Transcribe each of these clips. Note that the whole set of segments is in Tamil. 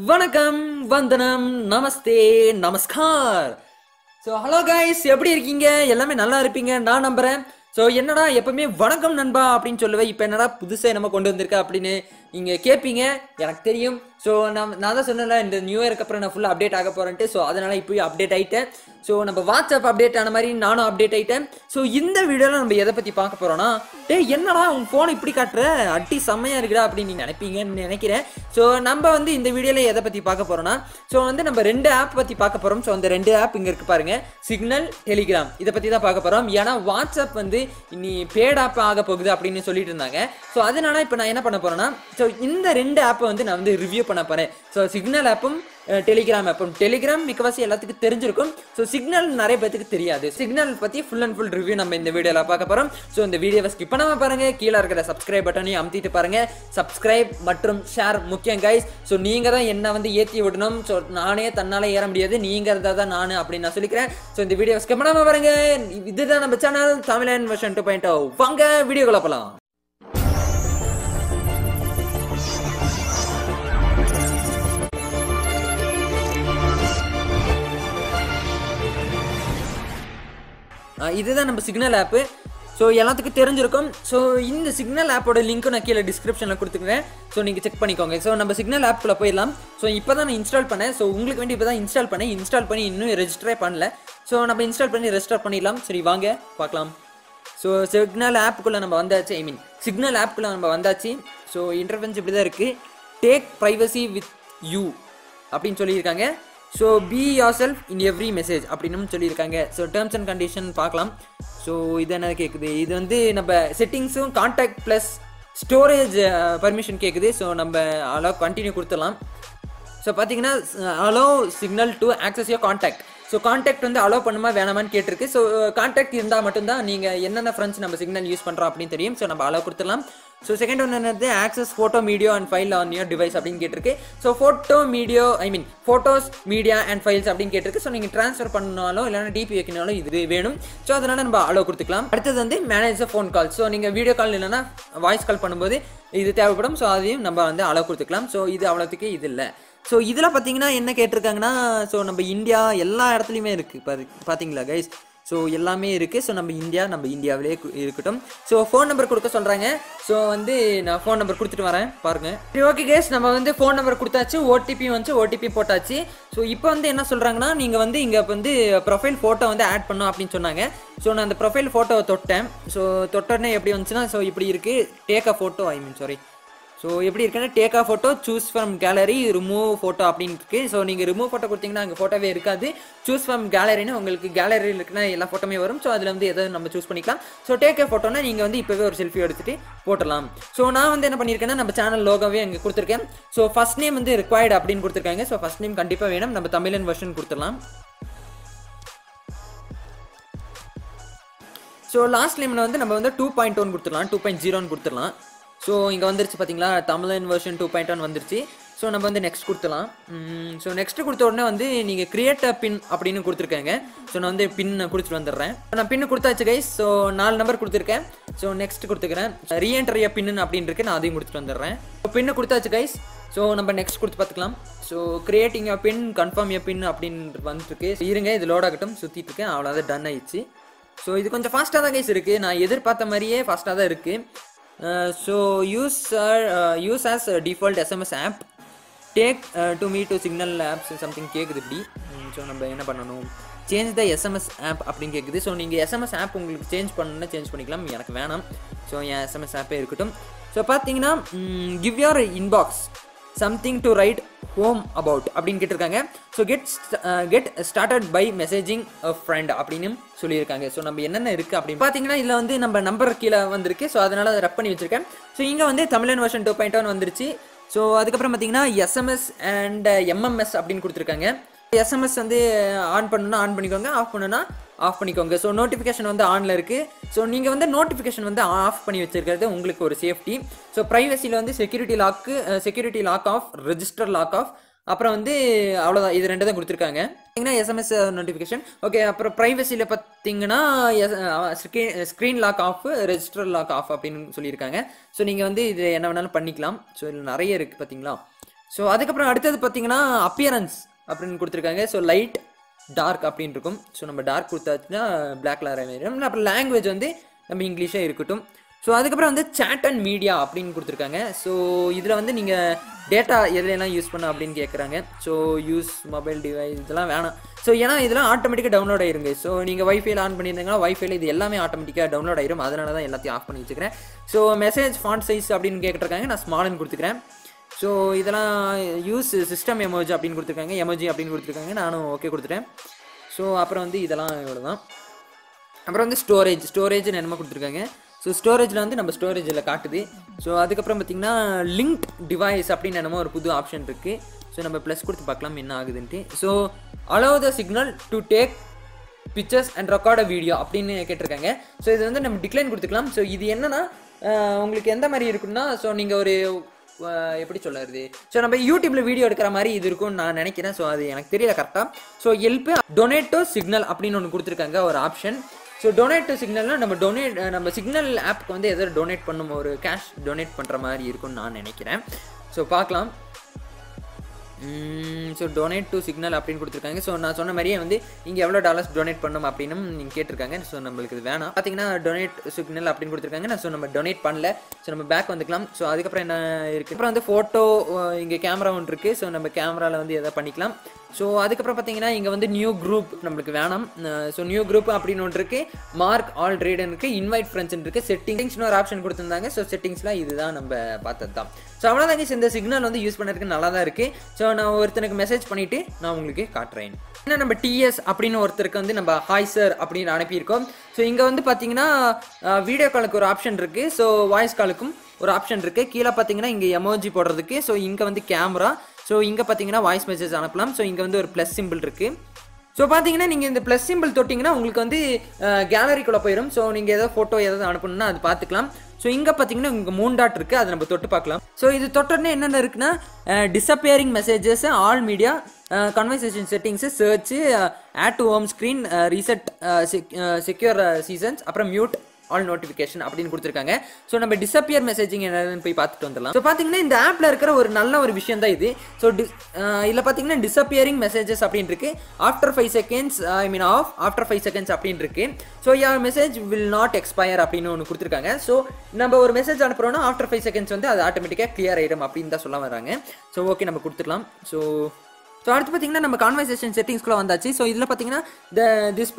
வணக்கம், வந்தனம், நமஸ்தே, நமஸ்கார். ஸோ ஹலோ கைஸ், எப்படி இருக்கீங்க? எல்லாமே நல்லா இருப்பீங்க நான் நம்புறேன். ஸோ என்னடா எப்பவுமே வணக்கம் நண்பா அப்படின்னு சொல்லுவேன், இப்போ என்னடா புதுசாக நம்ம கொண்டு வந்திருக்கா அப்படின்னு நீங்கள் கேட்பீங்க, எனக்கு தெரியும். ஸோ நான் தான் சொன்னேன்ல, இந்த நியூ இயருக்கு அப்புறம் நான் ஃபுல்லாக அப்டேட் ஆக போகிறேன்ட்டு. ஸோ அதனால் இப்போயும் அப்டேட் ஆகிட்டேன். ஸோ நம்ம வாட்ஸ்அப் அப்டேட் ஆன மாதிரி நானும் அப்டேட் ஆகிட்டேன். ஸோ இந்த வீடியோவில் நம்ம எதை பற்றி பார்க்க போகிறோன்னா, என்னடா உன் ஃபோன் இப்படி காட்டுற, அட்டி செம்மையாக இருக்குடா அப்படின்னு நீங்கள் நினைப்பீங்கன்னு நினைக்கிறேன். ஸோ நம்ம வந்து இந்த வீடியோவில் எதை பற்றி பார்க்க போகிறோன்னா, ஸோ வந்து நம்ம 2 ஆப் பற்றி பார்க்க போகிறோம். ஸோ அந்த 2 ஆப் இங்கே இருக்குது பாருங்கள், சிக்னல், டெலிகிராம். இதை பற்றி தான் பார்க்க போகிறோம். ஏன்னா வாட்ஸ்அப் வந்து இனி பேட் ஆப் ஆக போகுது அப்படின்னு சொல்லிட்டு இருந்தாங்க. ஸோ அதனால இப்போ நான் என்ன பண்ண போகிறேன்னா, ஸோ இந்த 2 ஆப்பை வந்து நான் வந்து ரிவ்யூ பண்ண போகிறேன். ஸோ சிக்னல் ஆப்பும் டெலிகிராம் ஆப்பும். டெலிகிராம் மிக்கவாசி எல்லாத்துக்கும் தெரிஞ்சிருக்கும். ஸோ சிக்னல் நிறைய பேருக்கு தெரியாது. சிக்னல் பற்றி ஃபுல் அண்ட் ஃபுல் ரிவ்யூ நம்ம இந்த வீடியோவில் பார்க்க போகிறோம். ஸோ இந்த வீடியோவை ஸ்கிப் பண்ணாமல் பாருங்கள். கீழே இருக்கிற சப்ஸ்கிரைப் பட்டனையும் அமுத்திட்டு பாருங்கள். சப்ஸ்கிரைப் மற்றும் ஷேர் முக்கியம் கைஸ். ஸோ நீங்கள் தான் என்ன வந்து ஏற்றி விடணும். ஸோ நானே தன்னால் ஏற முடியாது, நீங்கள் இருந்தால் தான் நான் அப்படின்னு நான் சொல்லிக்கிறேன். ஸோ இந்த வீடியோவை ஸ்கிப் பண்ணாமல் பாருங்கள். இதுதான் நம்ம சேனல் தமிழன் வெர்ஷன் 2.0. வாங்க வீடியோக்குள்ள போகலாம். இதுதான் நம்ம சிக்னல் ஆப்பு. ஸோ எல்லாத்துக்கும் தெரிஞ்சிருக்கும். ஸோ இந்த சிக்னல் ஆப்போட லிங்க்கும் நான் கீழே டிஸ்கிரிப்ஷனில் கொடுத்துக்கிறேன். ஸோ நீங்கள் செக் பண்ணிக்கோங்க. ஸோ நம்ம சிக்னல் ஆப்புக்குள்ளே போயிடலாம். ஸோ இப்போ தான் நான் இன்ஸ்டால் பண்ணேன். ஸோ உங்களுக்கு வேண்டி இப்போ தான் இன்ஸ்டால் பண்ணி இன்னும் ரெஜிஸ்டரே பண்ணல. ஸோ நம்ம இன்ஸ்டால் பண்ணி ரெஜிஸ்டர் பண்ணிடலாம். சரி வாங்க பார்க்கலாம். ஸோ சிக்னல் ஆப்புக்குள்ளே நம்ம வந்தாச்சு. சிக்னல் ஆப்புக்குள்ளே நம்ம வந்தாச்சு. ஸோ இன்டர்ஃபேஸ் இப்படி தான் இருக்குது. டேக் ப்ரைவசி வித் யூ அப்படின்னு சொல்லியிருக்காங்க. So be yourself in every message அப்படின்னு சொல்லியிருக்காங்க. ஸோ டேர்ம்ஸ் அண்ட் கண்டிஷன் பார்க்கலாம். ஸோ இது என்ன கேட்குது, இது வந்து நம்ம செட்டிங்ஸும் கான்டாக்ட் ப்ளஸ் ஸ்டோரேஜ் பர்மிஷன் கேட்குது. ஸோ நம்ம அலோ கண்டினியூ கொடுத்துடலாம். ஸோ பார்த்தீங்கன்னா allow signal to access your contact. So contact வந்து அலோவ் பண்ணுமா வேணாமான்னு கேட்டிருக்கு. ஸோ கான்டாக்ட் இருந்தால் மட்டும்தான் நீங்கள் என்னென்ன ஃப்ரெண்ட்ஸ் நம்ம சிக்னல் யூஸ் பண்ணுறோம் அப்படின்னு தெரியும். ஸோ நம்ம அலோவ் கொடுத்துடலாம். ஸோ செகண்ட் ஒன்று என்னது, access photo media and file on your device அப்படின்னு கேட்டிருக்கு. So photos media and files அப்படின்னு கேட்டிருக்கு. ஸோ நீங்கள் ட்ரான்ஸ்ஃபர் பண்ணாலும் இல்லைனா டிபி வைக்கனாலும் இது வேணும். ஸோ அதனால் நம்ம அலோவ் கொடுத்துக்கலாம். அடுத்தது வந்து மேனேஜ் ஃபோன் கால். ஸோ நீங்கள் வீடியோ கால் இல்லைனா வாய்ஸ் கால் பண்ணும்போது இது தேவைப்படும். ஸோ அதையும் நம்ம வந்து அலோவ் கொடுத்துக்கலாம். ஸோ இது அவ்வளோத்துக்கு இது இல்லை. ஸோ இதில் பார்த்தீங்கன்னா என்ன கேட்டிருக்காங்கன்னா, ஸோ நம்ம இந்தியா எல்லா இடத்துலையுமே இருக்குது பார்த்தீங்களா கைஸ். ஸோ எல்லாமே இருக்குது. ஸோ நம்ம இந்தியாவிலே இருக்கட்டும். ஸோ ஃபோன் நம்பர் கொடுக்க சொல்கிறாங்க. ஸோ வந்து நான் ஃபோன் நம்பர் கொடுத்துட்டு வரேன் பாருங்கள். சரி ஓகே கைஸ், நம்ம வந்து ஃபோன் நம்பர் கொடுத்தாச்சு, ஓடிபி வந்துச்சு, ஓடிபி போட்டாச்சு. ஸோ இப்போ வந்து என்ன சொல்கிறாங்கன்னா, நீங்கள் வந்து இங்கே வந்து ப்ரொஃபைல் ஃபோட்டோ வந்து ஆட் பண்ணோம் அப்படின்னு சொன்னாங்க. ஸோ நான் அந்த ப்ரொஃபைல் ஃபோட்டோவை தொட்டேன். ஸோ தொட்டோடனே எப்படி வந்துச்சுன்னா, ஸோ இப்படி இருக்குது, டேக் அ ஃபோட்டோ ஸோ எப்படி இருக்குன்னா, take a photo, choose from gallery, remove photo அப்படின்னு இருக்குது. ஸோ நீங்கள் ரிமூவ் ஃபோட்டோ கொடுத்தீங்கன்னா அங்கே ஃபோட்டோவே இருக்காது. சூஸ் ஃப்ரம் கேலரின்னு உங்களுக்கு கேலரியில் இருக்குன்னா எல்லா ஃபோட்டோமே வரும். ஸோ அதில் வந்து எதாவது நம்ம சூஸ் பண்ணிக்கலாம். ஸோ டேக் ஆ ஃபோட்டோனா நீங்கள் வந்து இப்போவே ஒரு செல்ஃபி எடுத்துகிட்டு போட்டலாம். ஸோ நான் வந்து என்ன பண்ணியிருக்கேன்னா, நம்ம சேனல் லோகோவே அங்கே கொடுத்துருக்கேன். ஸோ ஃபஸ்ட் நேம் வந்து ரிக்வயர்டு அப்படின்னு கொடுத்துருக்காங்க. ஸோ ஃபஸ்ட் நேம் கண்டிப்பாக வேணும். நம்ம தமிழன் வெர்ஷன் கொடுத்துடலாம். ஸோ லாஸ்ட் நேமில் வந்து நம்ம வந்து 2.1 கொடுத்துடலாம், 2.0 கொடுத்துடலாம். ஸோ இங்கே வந்துருச்சு பார்த்தீங்களா, தமிழன் வெர்ஷன் 2.1 வந்துருச்சு. ஸோ நம்ம வந்து நெக்ஸ்ட் கொடுத்துலாம். ஸோ நெக்ஸ்ட் கொடுத்த உடனே வந்து நீங்கள் கிரியேட் அ பின் அப்படின்னு கொடுத்துருக்காங்க. ஸோ நான் வந்து பின்னை கொடுத்துட்டு வந்துடுறேன். நான் பின்னு கொடுத்தாச்சு கைஸ். ஸோ 4 நம்பர் கொடுத்துருக்கேன். ஸோ நெக்ஸ்ட் கொடுத்துக்கிறேன். ரீஎன்ட்ரி அ பின்னு அப்படின்னு இருக்கு, நான் அதையும் கொடுத்துட்டு வந்துடுறேன். ஸோ பின்னு கொடுத்தாச்சு கைஸ். ஸோ நம்ம நெக்ஸ்ட் கொடுத்து பார்த்துக்கலாம். So creating a pin, confirm a pin அப்படின்னு வந்துருக்கு. இருங்க, இது லோட் ஆகட்டும். சுற்றிட்டு இருக்கேன், அவ்வளோதான், டன் ஆயிடுச்சு. ஸோ இது கொஞ்சம் ஃபாஸ்ட்டாக தான் கைஸ் இருக்குது. நான் எதிர்பார்த்த மாதிரியே ஃபாஸ்ட்டாக தான் இருக்குது. So use as default SMS app, take to me to signal apps something கேக்குது இப்படி. ஸோ நம்ம என்ன பண்ணணும், சேஞ்ச் த எஸ்எம்எஸ் ஆப் அப்படின்னு கேட்குது. ஸோ நீங்கள் எஸ்எம்எஸ் ஆப் உங்களுக்கு சேஞ்ச் பண்ணணும்னா சேஞ்ச் பண்ணிக்கலாம், எனக்கு வேணாம். ஸோ என் எஸ்எம்எஸ் ஆப்பே இருக்கட்டும். ஸோ பார்த்தீங்கன்னா give your inbox something to write home about அப்படின்னு கேட்டிருக்காங்க. So get started by messaging a friend அப்படின்னு சொல்லியிருக்காங்க. ஸோ நம்ம என்னென்ன இருக்குது அப்படின்னு பார்த்தீங்கன்னா, இதில் வந்து நம்ம நம்பர் கீழே வந்திருக்கு. ஸோ அதனால் அதை ரப் பண்ணி வச்சுருக்கேன். ஸோ இங்கே வந்து தமிழன் வெர்ஷன் 2.1 வந்துருச்சு. ஸோ அதுக்கப்புறம் பார்த்தீங்கன்னா எஸ்எம்எஸ் அண்ட் எம்எம்எஸ் அப்படின்னு கொடுத்துருக்காங்க. எஸ்எம்எஸ் வந்து ஆன் பண்ணணும்னா ஆன் பண்ணிக்கோங்க, ஆஃப் பண்ணணும்னா ஆஃப் பண்ணிக்கோங்க. ஸோ நோட்டிஃபிகேஷன் வந்து ஆனில் இருக்குது. ஸோ நீங்கள் வந்து நோட்டிஃபிகேஷன் வந்து ஆஃப் பண்ணி வச்சுருக்கிறது உங்களுக்கு ஒரு சேஃப்டி. ஸோ ப்ரைவசியில் வந்து security lock off, register lock off, அப்புறம் வந்து அவ்வளோதான். இது 2 தான் கொடுத்துருக்காங்க. பார்த்தீங்கன்னா எஸ்எம்எஸ் நோட்டிஃபிகேஷன் ஓகே. அப்புறம் ப்ரைவசியில் பார்த்தீங்கன்னா screen lock off, register lock off அப்படின்னு சொல்லியிருக்காங்க. ஸோ நீங்கள் வந்து இது என்ன வேணாலும் பண்ணிக்கலாம். ஸோ இதில் நிறைய இருக்குது பார்த்தீங்களா. ஸோ அதுக்கப்புறம் அடுத்தது பார்த்தீங்கன்னா அப்பியரன்ஸ் அப்படின்னு கொடுத்துருக்காங்க. ஸோ லைட் டார்க் அப்படின்னு இருக்கும். ஸோ நம்ம டார்க் கொடுத்தாச்சுன்னா பிளாக் கலர் ஆகிடும். அப்புறம் லாங்குவேஜ் வந்து நம்ம இங்கிலீஷே இருக்கட்டும். ஸோ அதுக்கப்புறம் வந்து சேட் அண்ட் மீடியா அப்படின்னு கொடுத்துருக்காங்க. ஸோ இதில் வந்து நீங்கள் டேட்டா எதுலாம் யூஸ் பண்ண அப்படின்னு கேட்குறாங்க. ஸோ யூஸ் மொபைல் டிவைஸ் இதெல்லாம் வேணாம். ஸோ ஏன்னா இதெல்லாம் ஆட்டோமேட்டிக்காக டவுன்லோட் ஆயிருங்க. ஸோ நீங்கள் வைஃபைல ஆன் பண்ணியிருந்தீங்கன்னா வைஃபைல இது எல்லாமே ஆட்டோமேட்டிக்காக டவுன்லோட் ஆயிரும். அதனால தான் எல்லாத்தையும் ஆஃப் பண்ணி வச்சுக்கிறேன். ஸோ மெசேஜ் ஃபாண்ட் சைஸ் அப்படின்னு கேட்டிருக்காங்க. நான் ஸ்மால்னு கொடுத்துக்கிறேன். ஸோ இதெல்லாம் யூஸ் சிஸ்டம் எமோஜி அப்படின்னு கொடுத்துருக்காங்க. எமோஜி அப்படின்னு கொடுத்துருக்காங்க. நானும் ஓகே கொடுத்துட்டேன். ஸோ அப்புறம் வந்து இதெல்லாம் இவ்வளோ தான். அப்புறம் வந்து ஸ்டோரேஜ்னு என்னமோ கொடுத்துருக்காங்க. ஸோ ஸ்டோரேஜில் வந்து நம்ம ஸ்டோரேஜில் காட்டுது. ஸோ அதுக்கப்புறம் பார்த்திங்கன்னா லிங்க்ட் டிவைஸ் அப்படின்னு என்னமோ ஒரு புது ஆப்ஷன் இருக்குது. ஸோ நம்ம ப்ளஸ் கொடுத்து பார்க்கலாம் என்ன ஆகுதுன்ட்டு. So allow the signal to take pictures and record a video அப்படின்னு கேட்டிருக்காங்க. ஸோ இது வந்து நம்ம டிக்ளைன் கொடுத்துக்கலாம். ஸோ இது என்னன்னா உங்களுக்கு எந்த மாதிரி இருக்குன்னா, ஸோ நீங்கள் ஒரு எப்படி சொல்லுறது, ஸோ நம்ம யூடியூப்பில் வீடியோ எடுக்கிற மாதிரி இது இருக்கும்னு நான் நினைக்கிறேன். ஸோ அது எனக்கு தெரியல கரெக்டாக. So help donate to signal அப்படின்னு ஒன்று கொடுத்துருக்காங்க ஒரு ஆப்ஷன். ஸோ டொனேட் டு சிக்னல்னால் நம்ம சிக்னல் ஆப்புக்கு வந்து எதாவது டொனேட் பண்ணும், ஒரு கேஷ் டொனேட் பண்ணுற மாதிரி இருக்கும்னு நான் நினைக்கிறேன். ஸோ பார்க்கலாம். ஸோ டொனேட் டு சிக்னல் அப்படின்னு கொடுத்துருக்காங்க. ஸோ நான் சொன்ன மாதிரியே வந்து இங்கே எவ்வளோ டாலர்ஸ் டொனேட் பண்ணணும் அப்படின்னு நீங்கள் கேட்டிருக்காங்க. ஸோ நம்மளுக்கு இது வேணாம். பார்த்தீங்கன்னா டொனேட் சிக்னல் அப்படின்னு கொடுத்துருக்காங்க. ஸோ நம்ம டொனேட் பண்ணல. ஸோ நம்ம பேக் வந்துக்கலாம். ஸோ அதுக்கப்புறம் என்ன இருக்குது, அப்புறம் வந்து ஃபோட்டோ, இங்கே கேமரா ஒன்று இருக்குது. ஸோ நம்ம கேமராவில் வந்து எதாவது பண்ணிக்கலாம். ஸோ அதுக்கப்புறம் பார்த்தீங்கன்னா இங்கே வந்து நியூ குரூப் நம்மளுக்கு வேணாம். ஸோ நியூ குரூப் அப்படின்னு ஒன்று இருக்குது. மார்க் ஆல் ரீடன் இருக்குது. இன்வைட் ஃப்ரெண்ட்ஸ்னு இருக்குது. செட்டிங்ஸ்னு ஒரு ஆப்ஷன் கொடுத்துருந்தாங்க. ஸோ செட்டிங்ஸ்லாம் இதுதான் நம்ம பார்த்தது தான். ஸோ அவ்வளோதாங்க. இந்த சிக்னல் வந்து யூஸ் பண்ணுறதுக்கு நல்லா தான் இருக்குது. ஸோ நான் ஒருத்தனுக்கு மெசேஜ் பண்ணிவிட்டு நான் உங்களுக்கு காட்டுறேன். ஏன்னா நம்ம டிஎஸ் அப்படின்னு ஒருத்தருக்கு வந்து நம்ம ஹாய் சார் அப்படின்னு அனுப்பியிருக்கோம். ஸோ இங்கே வந்து பார்த்தீங்கன்னா வீடியோ காலுக்கு ஒரு ஆப்ஷன் இருக்குது. ஸோ வாய்ஸ் காலுக்கும் ஒரு ஆப்ஷன் இருக்குது. கீழே பார்த்தீங்கன்னா இங்கே எமோஜி போடுறதுக்கு. ஸோ இங்கே வந்து கேமரா. ஸோ இங்கே பார்த்தீங்கன்னா வாய்ஸ் மெசேஜ் அனுப்பலாம். ஸோ இங்கே வந்து ஒரு ப்ளஸ் சிம்பிள் இருக்குது. ஸோ பார்த்தீங்கன்னா நீங்கள் இந்த ப்ளஸ் சிம்பிள் தொட்டிங்கன்னா உங்களுக்கு வந்து கேலரிக்குள்ளே போயிடும். ஸோ நீங்கள் ஏதாவது ஃபோட்டோ ஏதாவது அனுப்பணும்னா அது பார்த்துக்கலாம். ஸோ இங்கே பார்த்தீங்கன்னா இங்கே 3 டாட் இருக்குது. அதை நம்ம தொட்டு பார்க்கலாம். ஸோ இது தொட்டோடனே என்னென்ன இருக்குன்னா disappearing messages, all media, conversation settings, search, add to home screen, reset, secure seasons, அப்புறம் மியூட் ஆல் நோட்டிஃபிகேஷன் அப்படின்னு கொடுத்துருக்காங்க. ஸோ நம்ம டிஸப்பியர் மெசேஜிங் என்னன்னு போய் பார்த்துட்டு வந்துடலாம். ஸோ பார்த்தீங்கன்னா இந்த ஆப்பில் இருக்கிற ஒரு நல்ல ஒரு விஷயம் தான் இது. ஸோ இதில் பார்த்தீங்கன்னா டிஸப்பியரிங் மெசேஜஸ் அப்படின்னு இருக்கு. ஆஃப்டர் 5 செகண்ட்ஸ் ஆஃப்டர் 5 செகண்ட்ஸ் அப்படின்னு இருக்கு. ஸோ யார் மெசேஜ் வில் நாட் எக்ஸ்பயர் அப்படின்னு ஒன்று கொடுத்துருக்காங்க. ஸோ நம்ம ஒரு மெசேஜ் அனுப்புறோம்னா ஆஃப்டர் 5 செகண்ட்ஸ் வந்து அது ஆட்டோமேட்டிக்காக கிளியர் ஆயிடும் அப்படின்னு தான் சொல்ல வராங்க. ஸோ ஓகே நம்ம கொடுத்துக்கலாம். ஸோ அடுத்து பார்த்தீங்கன்னா நம்ம கான்வர்சேஷன் செட்டிங்ஸ்க்குள்ள வந்தாச்சு. ஸோ இதில் பார்த்தீங்கன்னா this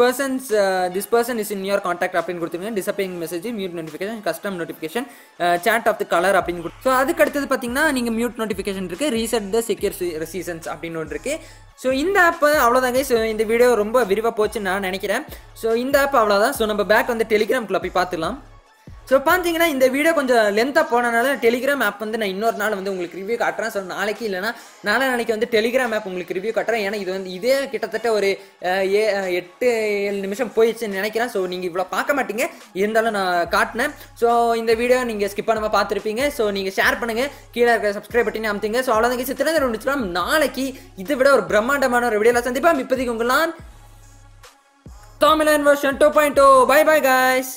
person is in your contact அப்படின்னு கொடுத்துருங்க. Disappearing message, mute notification, custom notification, chat of the colour அப்படின்னு கொடுத்து. ஸோ அதுக்கு அடுத்தது பார்த்தீங்கன்னா நீங்கள் மியூட் நோட்டிஃபிகேஷன் இருக்குது. ரீசெட் த செக்யூர் சீசன்ஸ் அப்படின்னு ஒன்று இருக்குது. ஸோ இந்த ஆப் அவ்வளோதாங்க. ஸோ இந்த வீடியோ ரொம்ப விரிவாக போச்சுன்னு நான் நினைக்கிறேன். ஸோ இந்த ஆப் அவ்வளோதான். ஸோ நம்ம பேக் வந்து டெலிகிராம்குள்ளே போய் பார்த்துக்கலாம். ஸோ பார்த்தீங்கன்னா இந்த வீடியோ கொஞ்சம் லென்த்தாக போனனால டெலிகிராம் ஆப் வந்து நான் இன்னொரு நாள் வந்து உங்களுக்கு ரிவ்யூ காட்டுறேன். ஸோ நாளைக்கு இல்லைனா நாளைக்கு வந்து டெலிகிராம் ஆப் உங்களுக்கு ரிவ்யூ காட்டுறேன். ஏன்னா இது வந்து இதே கிட்டத்தட்ட ஒரு 8-7 நிமிஷம் போயிடுச்சுன்னு நினைக்கிறேன். ஸோ நீங்கள் இவ்வளோ பார்க்க மாட்டீங்க, இருந்தாலும் நான் காட்டினேன். ஸோ இந்த வீடியோ நீங்கள் ஸ்கிப் பண்ணாமல் பார்த்துருப்பீங்க. ஸோ நீங்கள் ஷேர் பண்ணுங்கள், கீழே இருக்க சப்ஸ்கிரைப் பண்ணி அமுத்துங்க. ஸோ அவ்வளோதான் சித்திரங்கள் இருந்துச்சுலாம். நாளைக்கு இதை விட ஒரு பிரம்மாண்டமான ஒரு வீடியோவில் சந்திப்போம். இப்போதைக்கு உங்களாம் தமிழன் வெர்ஷன் 2.0. By by guys.